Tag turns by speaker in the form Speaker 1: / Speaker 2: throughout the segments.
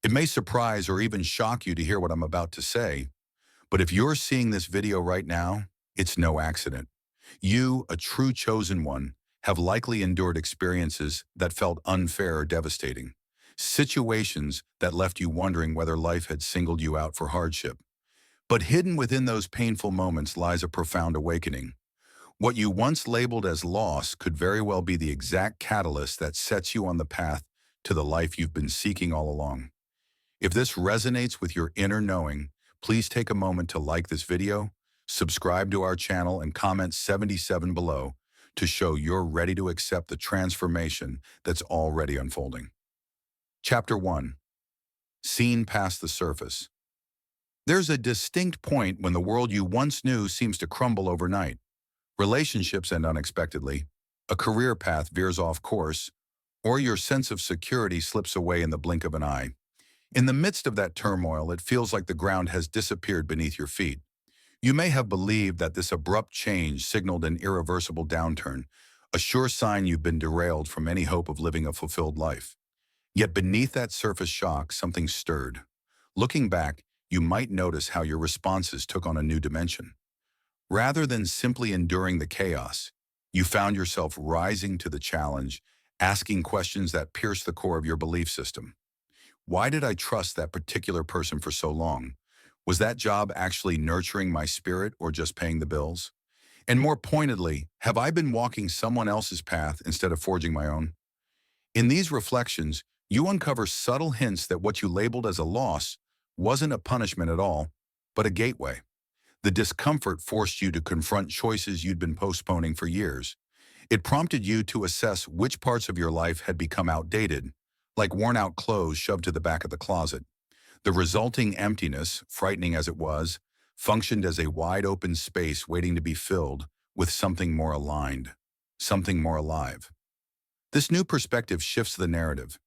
Speaker 1: It may surprise or even shock you to hear what I'm about to say, but if you're seeing this video right now, it's no accident. You, a true chosen one, have likely endured experiences that felt unfair or devastating. Situations that left you wondering whether life had singled you out for hardship. But hidden within those painful moments lies a profound awakening. What you once labeled as loss could very well be the exact catalyst that sets you on the path to the life you've been seeking all along. If this resonates with your inner knowing, please take a moment to like this video, subscribe to our channel, and comment 77 below to show you're ready to accept the transformation that's already unfolding. Chapter 1. Seen past the surface. There's a distinct point when the world you once knew seems to crumble overnight. Relationships end unexpectedly, a career path veers off course, or your sense of security slips away in the blink of an eye. In the midst of that turmoil, it feels like the ground has disappeared beneath your feet. You may have believed that this abrupt change signaled an irreversible downturn, a sure sign you've been derailed from any hope of living a fulfilled life. Yet beneath that surface shock, something stirred. Looking back, you might notice how your responses took on a new dimension. Rather than simply enduring the chaos, you found yourself rising to the challenge, asking questions that pierce the core of your belief system. Why did I trust that particular person for so long? Was that job actually nurturing my spirit or just paying the bills? And more pointedly, have I been walking someone else's path instead of forging my own? In these reflections, you uncover subtle hints that what you labeled as a loss wasn't a punishment at all, but a gateway. The discomfort forced you to confront choices you'd been postponing for years. It prompted you to assess which parts of your life had become outdated, like worn-out clothes shoved to the back of the closet. The resulting emptiness, frightening as it was, functioned as a wide-open space waiting to be filled with something more aligned, something more alive. This new perspective shifts the narrative.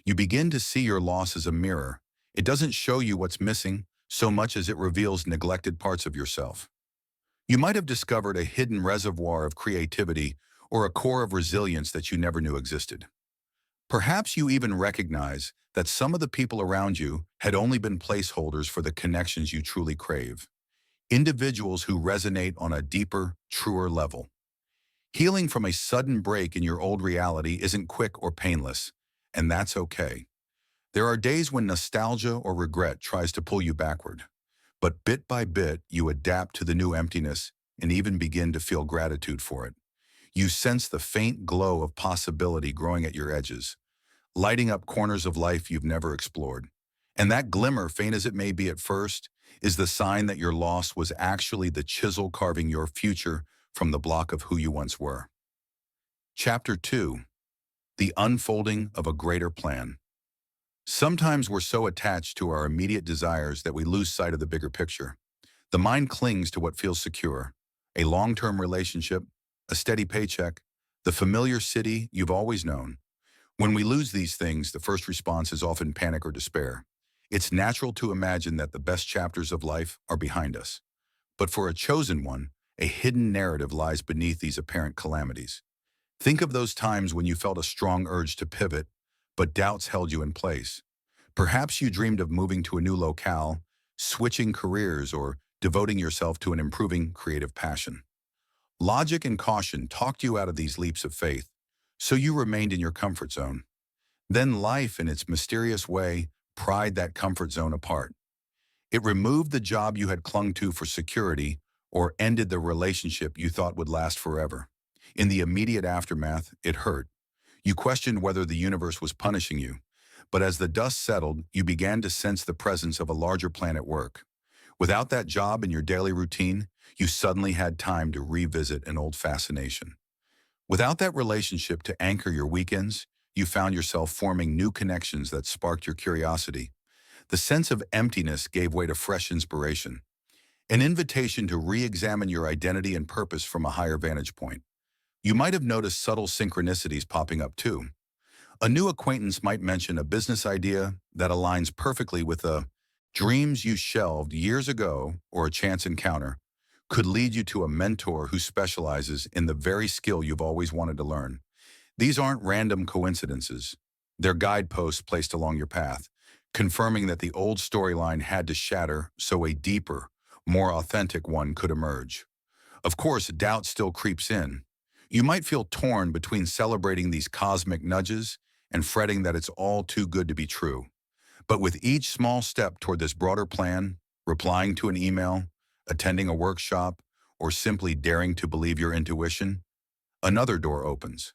Speaker 1: You begin to see your loss as a mirror. It doesn't show you what's missing so much as it reveals neglected parts of yourself. You might have discovered a hidden reservoir of creativity or a core of resilience that you never knew existed. Perhaps you even recognize that some of the people around you had only been placeholders for the connections you truly crave. Individuals who resonate on a deeper, truer level. Healing from a sudden break in your old reality isn't quick or painless, and that's okay. There are days when nostalgia or regret tries to pull you backward, but bit by bit you adapt to the new emptiness and even begin to feel gratitude for it. You sense the faint glow of possibility growing at your edges, lighting up corners of life you've never explored. And that glimmer, faint as it may be at first, is the sign that your loss was actually the chisel carving your future from the block of who you once were. Chapter 2. The unfolding of a greater plan. Sometimes we're so attached to our immediate desires that we lose sight of the bigger picture. The mind clings to what feels secure, a long-term relationship, a steady paycheck, the familiar city you've always known. When we lose these things, the first response is often panic or despair. It's natural to imagine that the best chapters of life are behind us. But for a chosen one, a hidden narrative lies beneath these apparent calamities. Think of those times when you felt a strong urge to pivot, but doubts held you in place. Perhaps you dreamed of moving to a new locale, switching careers, or devoting yourself to an improving creative passion. Logic and caution talked you out of these leaps of faith, so you remained in your comfort zone. Then life, in its mysterious way, pried that comfort zone apart. It removed the job you had clung to for security or ended the relationship you thought would last forever. In the immediate aftermath, it hurt. You questioned whether the universe was punishing you, but as the dust settled, you began to sense the presence of a larger plan at work. Without that job in your daily routine, you suddenly had time to revisit an old fascination. Without that relationship to anchor your weekends, you found yourself forming new connections that sparked your curiosity. The sense of emptiness gave way to fresh inspiration, an invitation to re-examine your identity and purpose from a higher vantage point. You might have noticed subtle synchronicities popping up too. A new acquaintance might mention a business idea that aligns perfectly with the dreams you shelved years ago, or a chance encounter could lead you to a mentor who specializes in the very skill you've always wanted to learn. These aren't random coincidences. They're guideposts placed along your path, confirming that the old storyline had to shatter so a deeper, more authentic one could emerge. Of course, doubt still creeps in. You might feel torn between celebrating these cosmic nudges and fretting that it's all too good to be true. But with each small step toward this broader plan, replying to an email, attending a workshop, or simply daring to believe your intuition, another door opens.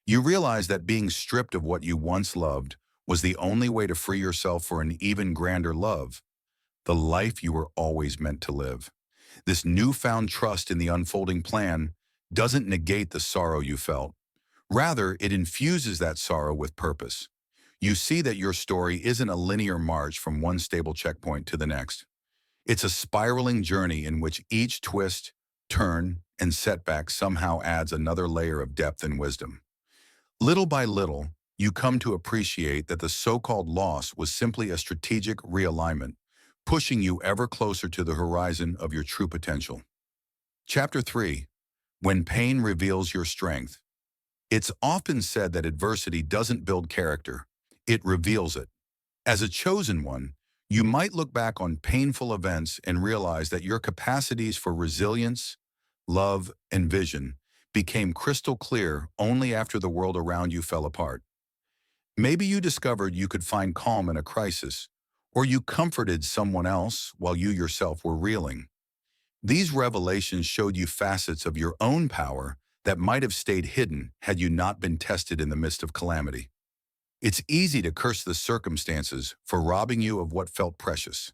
Speaker 1: You realize that being stripped of what you once loved was the only way to free yourself for an even grander love, the life you were always meant to live. This newfound trust in the unfolding plan doesn't negate the sorrow you felt. Rather, it infuses that sorrow with purpose. You see that your story isn't a linear march from one stable checkpoint to the next. It's a spiraling journey in which each twist, turn, and setback somehow adds another layer of depth and wisdom. Little by little, you come to appreciate that the so-called loss was simply a strategic realignment, pushing you ever closer to the horizon of your true potential. Chapter 3. When Pain Reveals Your Strength. It's often said that adversity doesn't build character, it reveals it. As a chosen one, you might look back on painful events and realize that your capacities for resilience, love, and vision became crystal clear only after the world around you fell apart. Maybe you discovered you could find calm in a crisis, or you comforted someone else while you yourself were reeling. These revelations showed you facets of your own power that might have stayed hidden had you not been tested in the midst of calamity. It's easy to curse the circumstances for robbing you of what felt precious.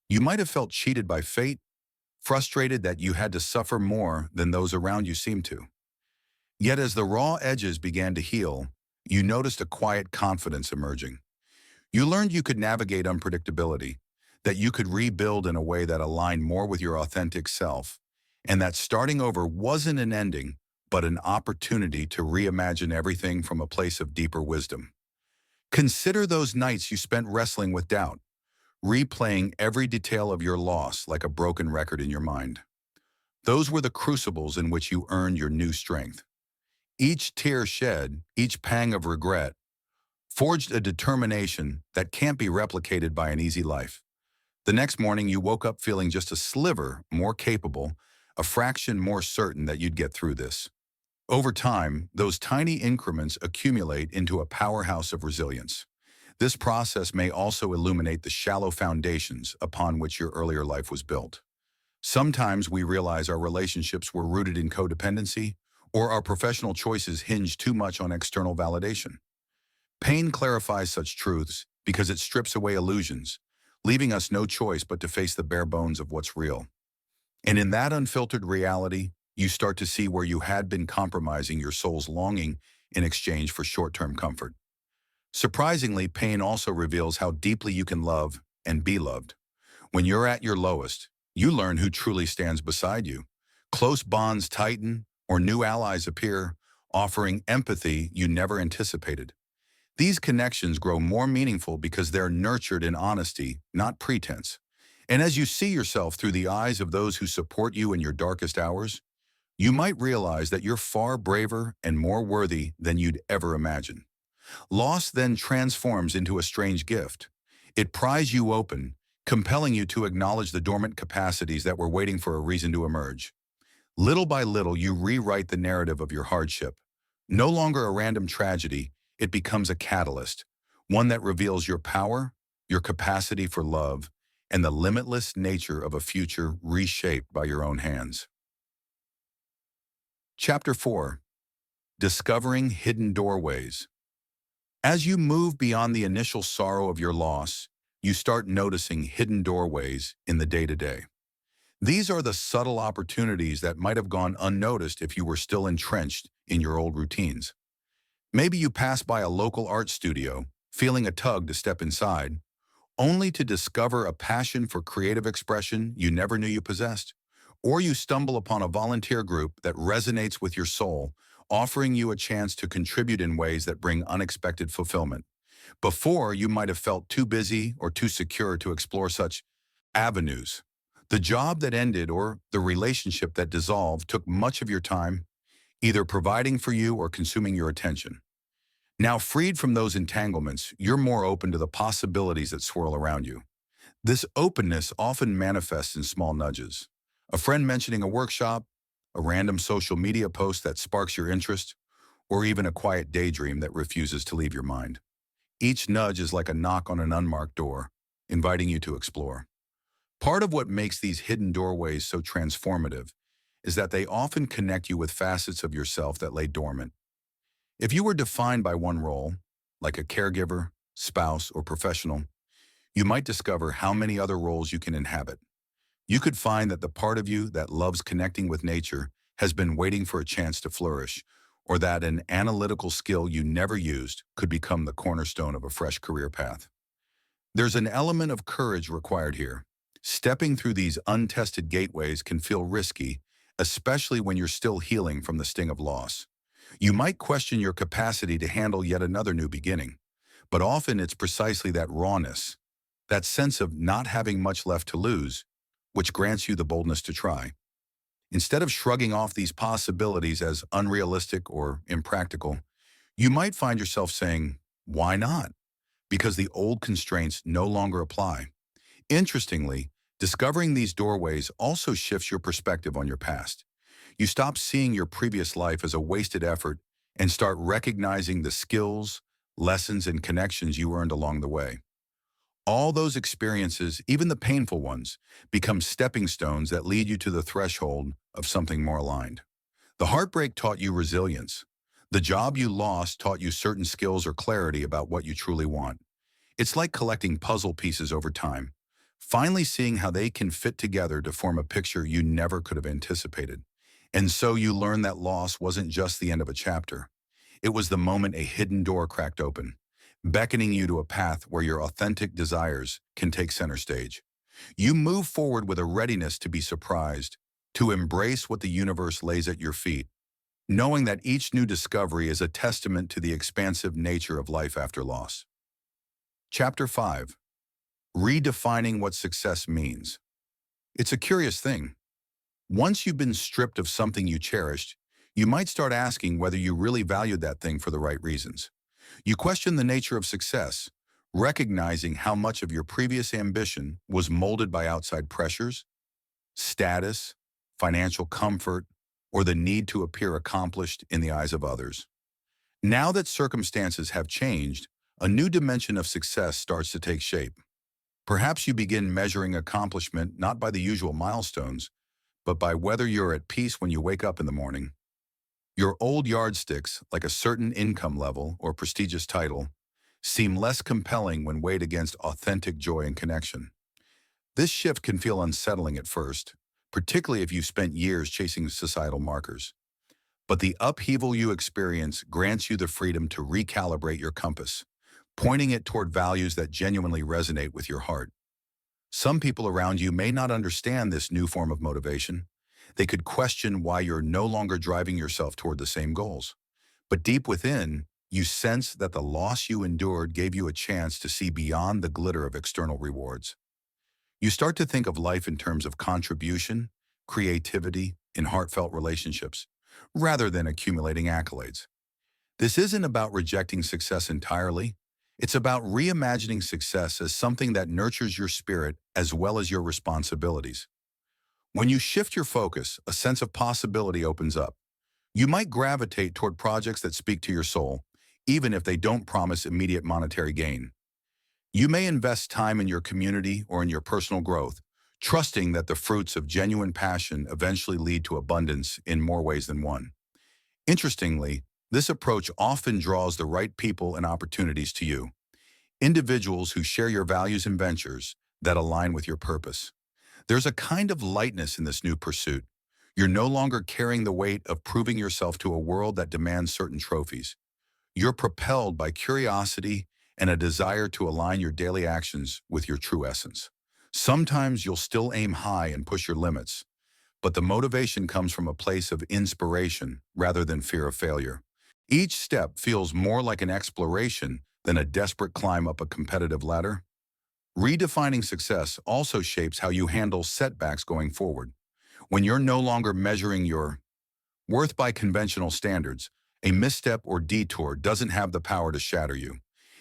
Speaker 1: You might have felt cheated by fate, frustrated that you had to suffer more than those around you seemed to. Yet as the raw edges began to heal, you noticed a quiet confidence emerging. You learned you could navigate unpredictability, that you could rebuild in a way that aligned more with your authentic self, and that starting over wasn't an ending, but an opportunity to reimagine everything from a place of deeper wisdom. Consider those nights you spent wrestling with doubt, replaying every detail of your loss like a broken record in your mind. Those were the crucibles in which you earned your new strength. Each tear shed, each pang of regret, forged a determination that can't be replicated by an easy life. The next morning, you woke up feeling just a sliver more capable, a fraction more certain that you'd get through this. Over time, those tiny increments accumulate into a powerhouse of resilience. This process may also illuminate the shallow foundations upon which your earlier life was built. Sometimes we realize our relationships were rooted in codependency, or our professional choices hinged too much on external validation. Pain clarifies such truths because it strips away illusions, leaving us no choice but to face the bare bones of what's real. And in that unfiltered reality, you start to see where you had been compromising your soul's longing in exchange for short-term comfort. Surprisingly, pain also reveals how deeply you can love and be loved. When you're at your lowest, you learn who truly stands beside you. Close bonds tighten, or new allies appear, offering empathy you never anticipated. These connections grow more meaningful because they're nurtured in honesty, not pretense. And as you see yourself through the eyes of those who support you in your darkest hours, you might realize that you're far braver and more worthy than you'd ever imagine. Loss then transforms into a strange gift. It pries you open, compelling you to acknowledge the dormant capacities that were waiting for a reason to emerge. Little by little, you rewrite the narrative of your hardship. No longer a random tragedy, it becomes a catalyst, one that reveals your power, your capacity for love, and the limitless nature of a future reshaped by your own hands. Chapter 4. Discovering Hidden Doorways. As you move beyond the initial sorrow of your loss, you start noticing hidden doorways in the day-to-day. These are the subtle opportunities that might have gone unnoticed if you were still entrenched in your old routines. Maybe you pass by a local art studio, feeling a tug to step inside, only to discover a passion for creative expression you never knew you possessed. Or you stumble upon a volunteer group that resonates with your soul, offering you a chance to contribute in ways that bring unexpected fulfillment. Before, you might have felt too busy or too secure to explore such avenues. The job that ended or the relationship that dissolved took much of your time, either providing for you or consuming your attention. Now, freed from those entanglements, you're more open to the possibilities that swirl around you. This openness often manifests in small nudges. A friend mentioning a workshop, a random social media post that sparks your interest, or even a quiet daydream that refuses to leave your mind. Each nudge is like a knock on an unmarked door, inviting you to explore. Part of what makes these hidden doorways so transformative is that they often connect you with facets of yourself that lay dormant. If you were defined by one role, like a caregiver, spouse, or professional, you might discover how many other roles you can inhabit. You could find that the part of you that loves connecting with nature has been waiting for a chance to flourish, or that an analytical skill you never used could become the cornerstone of a fresh career path. There's an element of courage required here. Stepping through these untested gateways can feel risky, especially when you're still healing from the sting of loss. You might question your capacity to handle yet another new beginning, but often it's precisely that rawness, that sense of not having much left to lose, which grants you the boldness to try. Instead of shrugging off these possibilities as unrealistic or impractical, you might find yourself saying, "Why not?" Because the old constraints no longer apply. Interestingly, discovering these doorways also shifts your perspective on your past. You stop seeing your previous life as a wasted effort and start recognizing the skills, lessons, and connections you earned along the way. All those experiences, even the painful ones, become stepping stones that lead you to the threshold of something more aligned. The heartbreak taught you resilience. The job you lost taught you certain skills or clarity about what you truly want. It's like collecting puzzle pieces over time, finally seeing how they can fit together to form a picture you never could have anticipated. And so you learn that loss wasn't just the end of a chapter. It was the moment a hidden door cracked open, beckoning you to a path where your authentic desires can take center stage. You move forward with a readiness to be surprised, to embrace what the universe lays at your feet, knowing that each new discovery is a testament to the expansive nature of life after loss. Chapter 5. Redefining what success means. It's a curious thing. Once you've been stripped of something you cherished, you might start asking whether you really valued that thing for the right reasons. You question the nature of success, recognizing how much of your previous ambition was molded by outside pressures, status, financial comfort, or the need to appear accomplished in the eyes of others. Now that circumstances have changed, a new dimension of success starts to take shape. Perhaps you begin measuring accomplishment not by the usual milestones, but by whether you're at peace when you wake up in the morning. Your old yardsticks, like a certain income level or prestigious title, seem less compelling when weighed against authentic joy and connection. This shift can feel unsettling at first, particularly if you've spent years chasing societal markers. But the upheaval you experience grants you the freedom to recalibrate your compass, pointing it toward values that genuinely resonate with your heart. Some people around you may not understand this new form of motivation. They could question why you're no longer driving yourself toward the same goals. But deep within, you sense that the loss you endured gave you a chance to see beyond the glitter of external rewards. You start to think of life in terms of contribution, creativity, and heartfelt relationships, rather than accumulating accolades. This isn't about rejecting success entirely. It's about reimagining success as something that nurtures your spirit as well as your responsibilities. When you shift your focus, a sense of possibility opens up. You might gravitate toward projects that speak to your soul, even if they don't promise immediate monetary gain. You may invest time in your community or in your personal growth, trusting that the fruits of genuine passion eventually lead to abundance in more ways than one. Interestingly, this approach often draws the right people and opportunities to you, individuals who share your values and ventures that align with your purpose. There's a kind of lightness in this new pursuit. You're no longer carrying the weight of proving yourself to a world that demands certain trophies. You're propelled by curiosity and a desire to align your daily actions with your true essence. Sometimes you'll still aim high and push your limits, but the motivation comes from a place of inspiration rather than fear of failure. Each step feels more like an exploration than a desperate climb up a competitive ladder. Redefining success also shapes how you handle setbacks going forward. When you're no longer measuring your worth by conventional standards, A misstep or detour doesn't have the power to shatter you.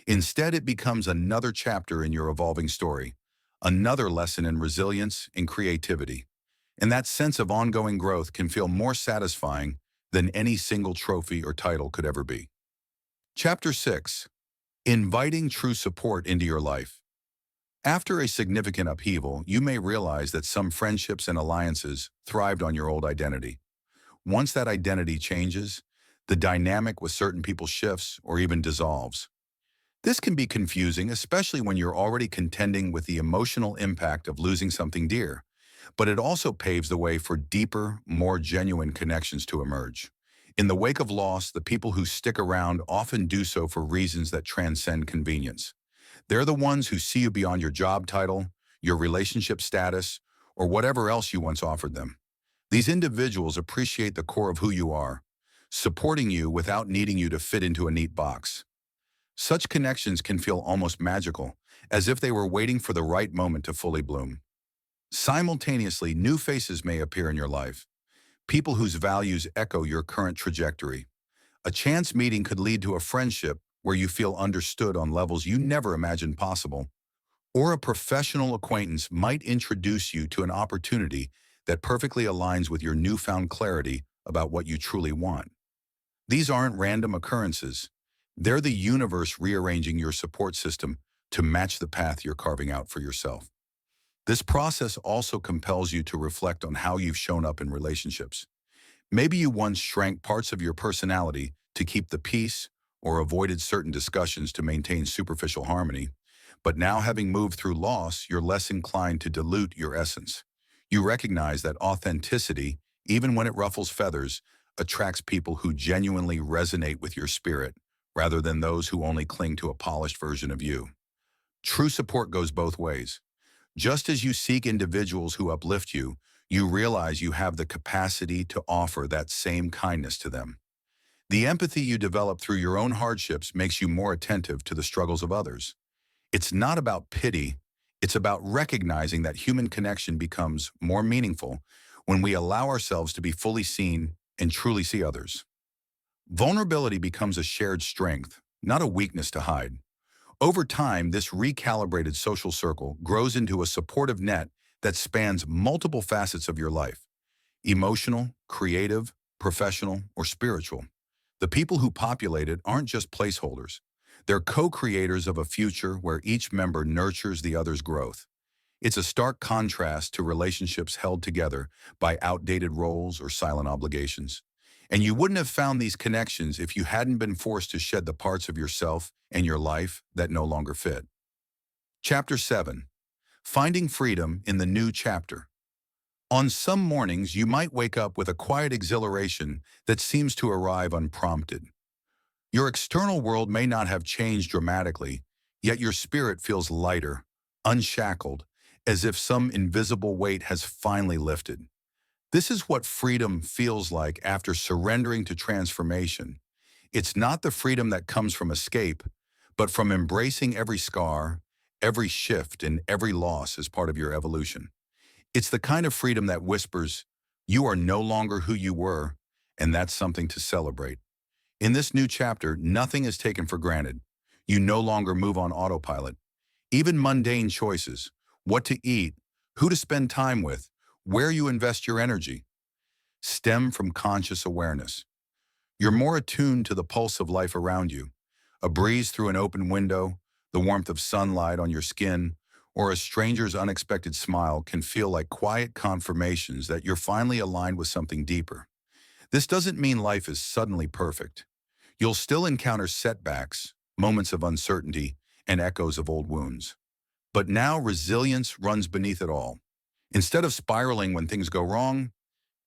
Speaker 1: Instead, it becomes another chapter in your evolving story, another lesson in resilience and creativity. And that sense of ongoing growth can feel more satisfying than any single trophy or title could ever be. Chapter 6. Inviting true support into your life. After a significant upheaval, you may realize that some friendships and alliances thrived on your old identity. Once that identity changes, the dynamic with certain people shifts or even dissolves. This can be confusing, especially when you're already contending with the emotional impact of losing something dear, but it also paves the way for deeper, more genuine connections to emerge. In the wake of loss, the people who stick around often do so for reasons that transcend convenience. They're the ones who see you beyond your job title, your relationship status, or whatever else you once offered them. These individuals appreciate the core of who you are, supporting you without needing you to fit into a neat box. Such connections can feel almost magical, as if they were waiting for the right moment to fully bloom. Simultaneously, new faces may appear in your life, people whose values echo your current trajectory. A chance meeting could lead to a friendship where you feel understood on levels you never imagined possible, or a professional acquaintance might introduce you to an opportunity that perfectly aligns with your newfound clarity about what you truly want. These aren't random occurrences. They're the universe rearranging your support system to match the path you're carving out for yourself. This process also compels you to reflect on how you've shown up in relationships. Maybe you once shrank parts of your personality to keep the peace or avoided certain discussions to maintain superficial harmony, but now having moved through loss, you're less inclined to dilute your essence. You recognize that authenticity, even when it ruffles feathers, attracts people who genuinely resonate with your spirit, rather than those who only cling to a polished version of you. True support goes both ways. Just as you seek individuals who uplift you, you realize you have the capacity to offer that same kindness to them. The empathy you develop through your own hardships makes you more attentive to the struggles of others. It's not about pity, it's about recognizing that human connection becomes more meaningful when we allow ourselves to be fully seen and truly see others. Vulnerability becomes a shared strength, not a weakness to hide. Over time, this recalibrated social circle grows into a supportive net that spans multiple facets of your life: emotional, creative, professional, or spiritual. The people who populate it aren't just placeholders. They're co-creators of a future where each member nurtures the other's growth. It's a stark contrast to relationships held together by outdated roles or silent obligations. And you wouldn't have found these connections if you hadn't been forced to shed the parts of yourself and your life that no longer fit. Chapter 7. Finding freedom in the new chapter. On some mornings, you might wake up with a quiet exhilaration that seems to arrive unprompted. Your external world may not have changed dramatically, yet your spirit feels lighter, unshackled, as if some invisible weight has finally lifted. This is what freedom feels like after surrendering to transformation. It's not the freedom that comes from escape, but from embracing every scar, every shift, and every loss as part of your evolution. It's the kind of freedom that whispers, "You are no longer who you were," and that's something to celebrate. In this new chapter, nothing is taken for granted. You no longer move on autopilot. Even mundane choices, what to eat, who to spend time with, where you invest your energy, stem from conscious awareness. You're more attuned to the pulse of life around you. A breeze through an open window, the warmth of sunlight on your skin, or a stranger's unexpected smile can feel like quiet confirmations that you're finally aligned with something deeper. This doesn't mean life is suddenly perfect. You'll still encounter setbacks, moments of uncertainty, and echoes of old wounds. But now resilience runs beneath it all. Instead of spiraling when things go wrong,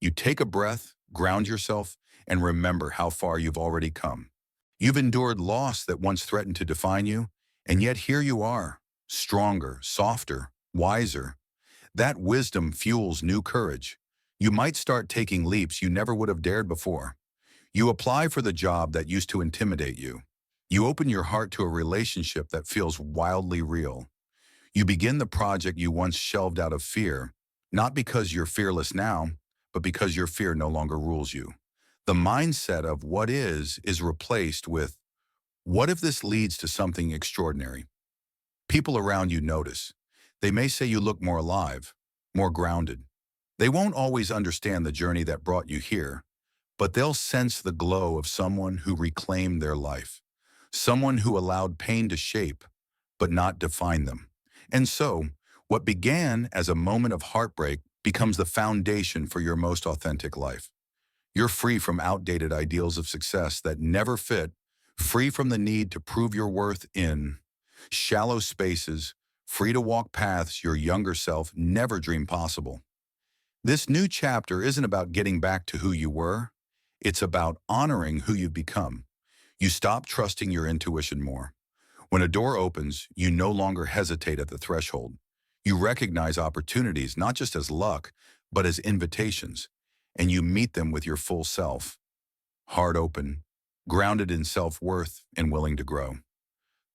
Speaker 1: you take a breath, ground yourself, and remember how far you've already come. You've endured loss that once threatened to define you, and yet here you are, stronger, softer, wiser. That wisdom fuels new courage. You might start taking leaps you never would have dared before. You apply for the job that used to intimidate you. You open your heart to a relationship that feels wildly real. You begin the project you once shelved out of fear, not because you're fearless now, but because your fear no longer rules you. The mindset of what is replaced with, what if this leads to something extraordinary? People around you notice. They may say you look more alive, more grounded. They won't always understand the journey that brought you here, but they'll sense the glow of someone who reclaimed their life, someone who allowed pain to shape, but not define them. And so, what began as a moment of heartbreak becomes the foundation for your most authentic life. You're free from outdated ideals of success that never fit, free from the need to prove your worth in shallow spaces, free to walk paths your younger self never dreamed possible. This new chapter isn't about getting back to who you were, it's about honoring who you've become. You stop trusting your intuition more. When a door opens, you no longer hesitate at the threshold. You recognize opportunities not just as luck, but as invitations, and you meet them with your full self, heart open, grounded in self-worth, and willing to grow.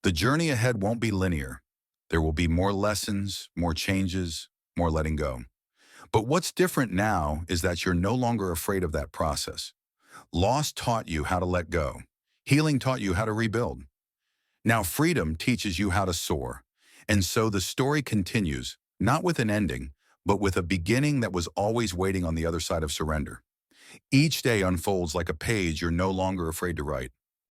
Speaker 1: The journey ahead won't be linear. There will be more lessons, more changes, more letting go. But what's different now is that you're no longer afraid of that process. Loss taught you how to let go. Healing taught you how to rebuild. Now freedom teaches you how to soar. And so the story continues, not with an ending, but with a beginning that was always waiting on the other side of surrender. Each day unfolds like a page you're no longer afraid to write.